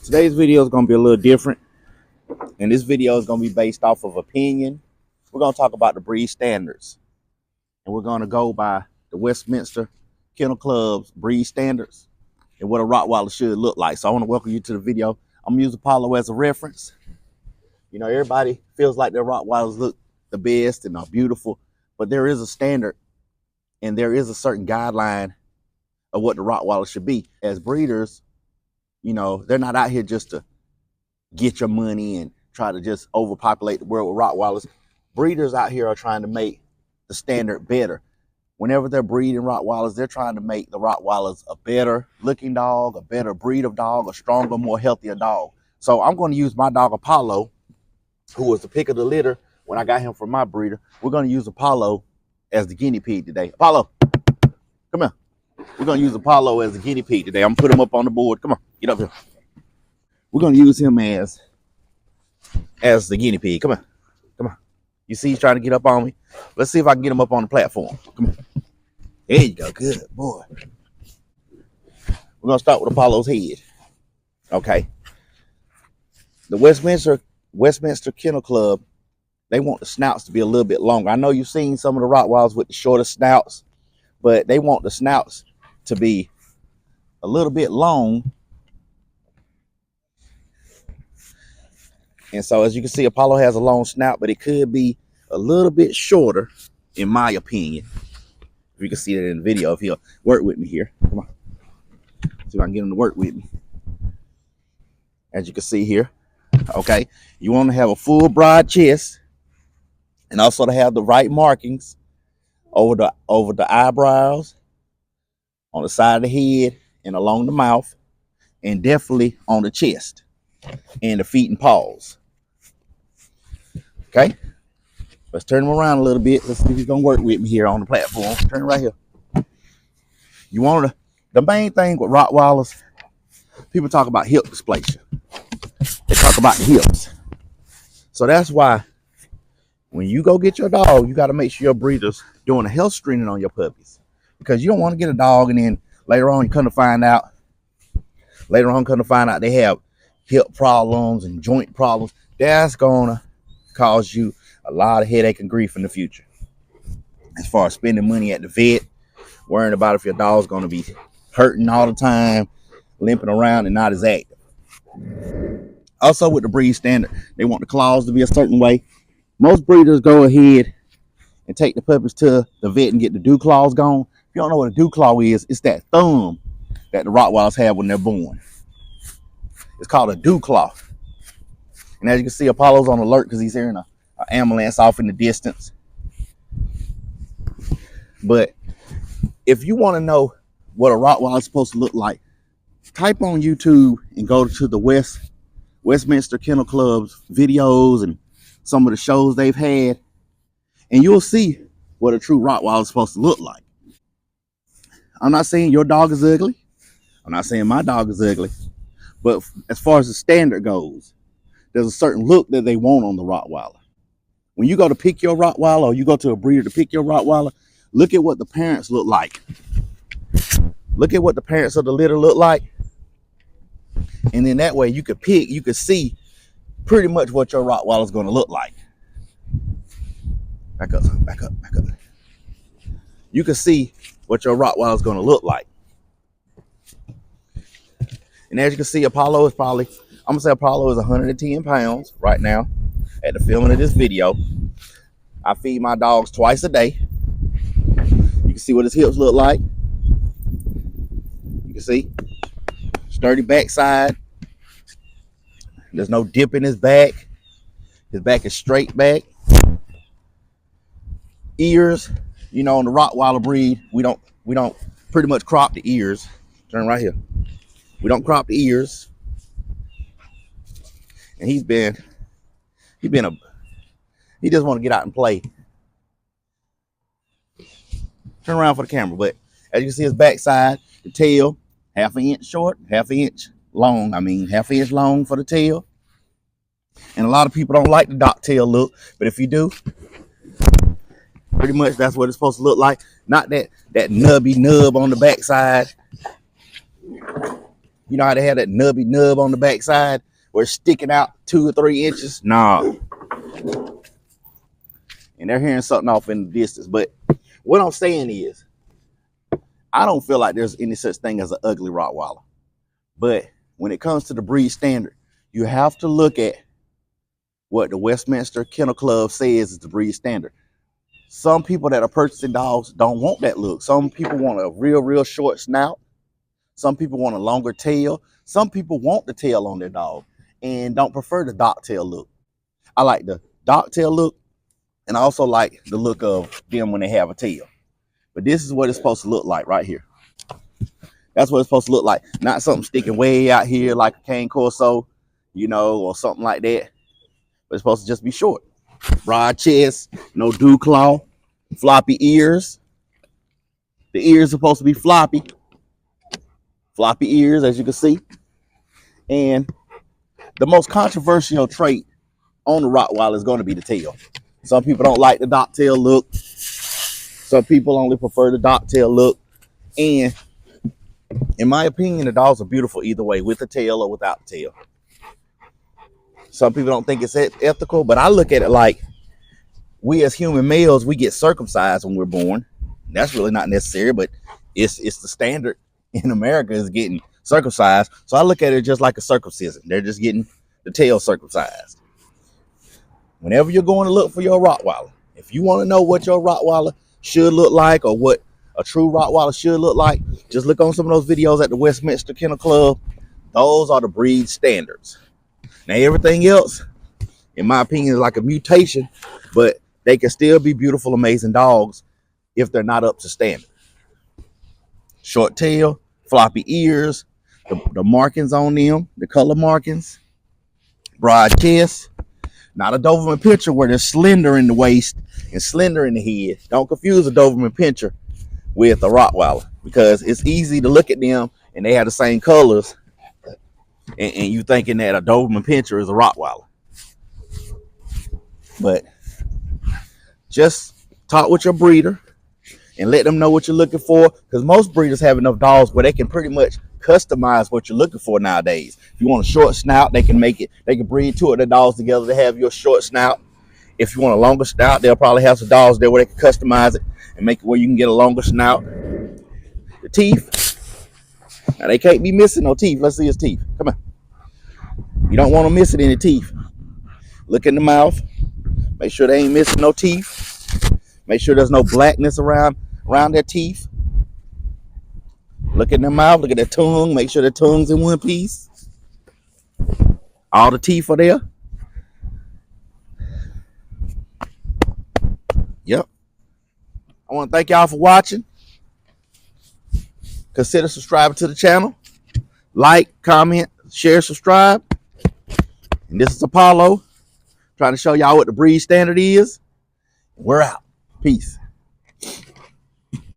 Today's video is going to be a little different, and this video is going to be based off of opinion. We're going to talk about the breed standards, and we're going to go by the Westminster Kennel Club's breed standards and what a Rottweiler should look like. So I want to welcome you to the video. I'm going to use Apollo as a reference. You know, everybody feels like their Rottweilers look the best and are beautiful, but there is a standard and there is a certain guideline of what the Rottweiler should be. As breeders, you know, they're not out here just to get your money and try to just overpopulate the world with Rottweilers. Breeders out here are trying to make the standard better. Whenever they're breeding Rottweilers, they're trying to make the Rottweilers a better looking dog, a better breed of dog, a stronger, more healthier dog. So I'm going to use my dog Apollo, who was the pick of the litter when I got him from my breeder. We're going to use Apollo as the guinea pig today. Apollo, come here. We're going to use Apollo as the guinea pig today. I'm going to put him up on the board. Come on, get up here. We're going to use him as the guinea pig. Come on. Come on. You see he's trying to get up on me? Let's see if I can get him up on the platform. Come on. There you go. Good boy. We're going to start with Apollo's head. Okay. The Westminster Kennel Club, they want the snouts to be a little bit longer. I know you've seen some of the Rottweilers with the shorter snouts, but they want the snouts to be a little bit long. And so as you can see, Apollo has a long snout, but it could be a little bit shorter, in my opinion. If you can see that in the video, if he'll work with me here. Come on. See if I can get him to work with me. As you can see here, okay, you want to have a full broad chest and also to have the right markings over the eyebrows, on the side of the head, and along the mouth, and definitely on the chest and the feet and paws. Okay, let's turn him around a little bit. Let's see if he's gonna work with me here on the platform. Turn right here. You want to, the main thing with Rottweilers, people talk about hip dysplasia. They talk about the hips. So that's why when you go get your dog, you got to make sure your breeder's doing a health screening on your puppies, because you don't want to get a dog and then later on come to find out they have hip problems and joint problems. That's gonna cause you a lot of headache and grief in the future. As far as spending money at the vet, worrying about if your dog's gonna be hurting all the time, limping around and not as active. Also with the breed standard, they want the claws to be a certain way. Most breeders go ahead and take the puppies to the vet and get the dew claws gone. If you don't know what a dew claw is, it's that thumb that the Rottweilers have when they're born. It's called a dew claw. And as you can see, Apollo's on alert because he's hearing an ambulance off in the distance. But if you want to know what a Rottweiler is supposed to look like, type on YouTube and go to the Westminster Kennel Club's videos and some of the shows they've had, and you'll see what a true Rottweiler is supposed to look like. I'm not saying your dog is ugly. I'm not saying my dog is ugly. But as far as the standard goes, there's a certain look that they want on the Rottweiler. When you go to pick your Rottweiler, or you go to a breeder to pick your Rottweiler, look at what the parents look like. Look at what the parents of the litter look like. And then that way you could pick, you could see pretty much what your Rottweiler is going to look like. Back up, back up, back up. You can see what your Rottweiler is going to look like. And as you can see, Apollo is probably, I'm going to say Apollo is 110 pounds right now at the filming of this video. I feed my dogs twice a day. You can see what his hips look like. You can see sturdy backside. There's no dip in his back. His back is straight back. Ears, you know, in the Rottweiler breed, we don't pretty much crop the ears. Turn right here. We don't crop the ears. And he just want to get out and play. Turn around for the camera. But as you can see, his backside, the tail, half an inch short, half an inch long. I mean, half an inch long for the tail. And a lot of people don't like the dock tail look, but if you do, pretty much that's what it's supposed to look like. Not that nubby nub on the backside. You know how they had that nubby nub on the backside where it's sticking out 2 or 3 inches? Nah. And they're hearing something off in the distance. But what I'm saying is, I don't feel like there's any such thing as an ugly Rottweiler. But when it comes to the breed standard, you have to look at what the Westminster Kennel Club says is the breed standard. Some people that are purchasing dogs don't want that look. Some people want a real short snout. Some people want a longer tail. Some people want the tail on their dog and don't prefer the dock tail look. I like the dock tail look, and I also like the look of them when they have a tail. But this is what it's supposed to look like right here. That's what it's supposed to look like. Not something sticking way out here like a cane corso, you know, or something like that. But it's supposed to just be short. Broad chest, no dew claw, floppy ears. The ears are supposed to be floppy. Floppy ears, as you can see. And the most controversial trait on the Rottweiler is going to be the tail. Some people don't like the dock tail look. Some people only prefer the dock tail look. And in my opinion, the dogs are beautiful either way, with the tail or without the tail. Some people don't think it's ethical, but I look at it like we as human males, we get circumcised when we're born. That's really not necessary, but it's the standard in America is getting circumcised. So I look at it just like a circumcision. They're just getting the tail circumcised. Whenever you're going to look for your Rottweiler, if you want to know what your Rottweiler should look like or what a true Rottweiler should look like, just look on some of those videos at the Westminster Kennel Club. Those are the breed standards. Now, everything else, in my opinion, is like a mutation, but they can still be beautiful, amazing dogs if they're not up to standard. Short tail, floppy ears, the markings on them, the color markings, broad chest, not a Doberman Pinscher where they're slender in the waist and slender in the head. Don't confuse a Doberman Pinscher with a Rottweiler, because it's easy to look at them and they have the same colors and you thinking that a Doberman Pinscher is a Rottweiler. But just talk with your breeder and let them know what you're looking for, because most breeders have enough dogs where they can pretty much customize what you're looking for nowadays. If you want a short snout, they can make it. They can breed 2 of their dogs together to have your short snout. If you want a longer snout, they'll probably have some dogs there where they can customize it and make it where you can get a longer snout. The teeth, now they can't be missing no teeth. Let's see his teeth. Come on. You don't want to miss it in the teeth. Look in the mouth. Make sure they ain't missing no teeth. Make sure there's no blackness around their teeth. Look in their mouth. Look at their tongue. Make sure their tongue's in one piece. All the teeth are there. Yep. I want to thank y'all for watching. Consider subscribing to the channel. Like, comment, share, subscribe. And this is Apollo trying to show y'all what the breed standard is. We're out. Peace.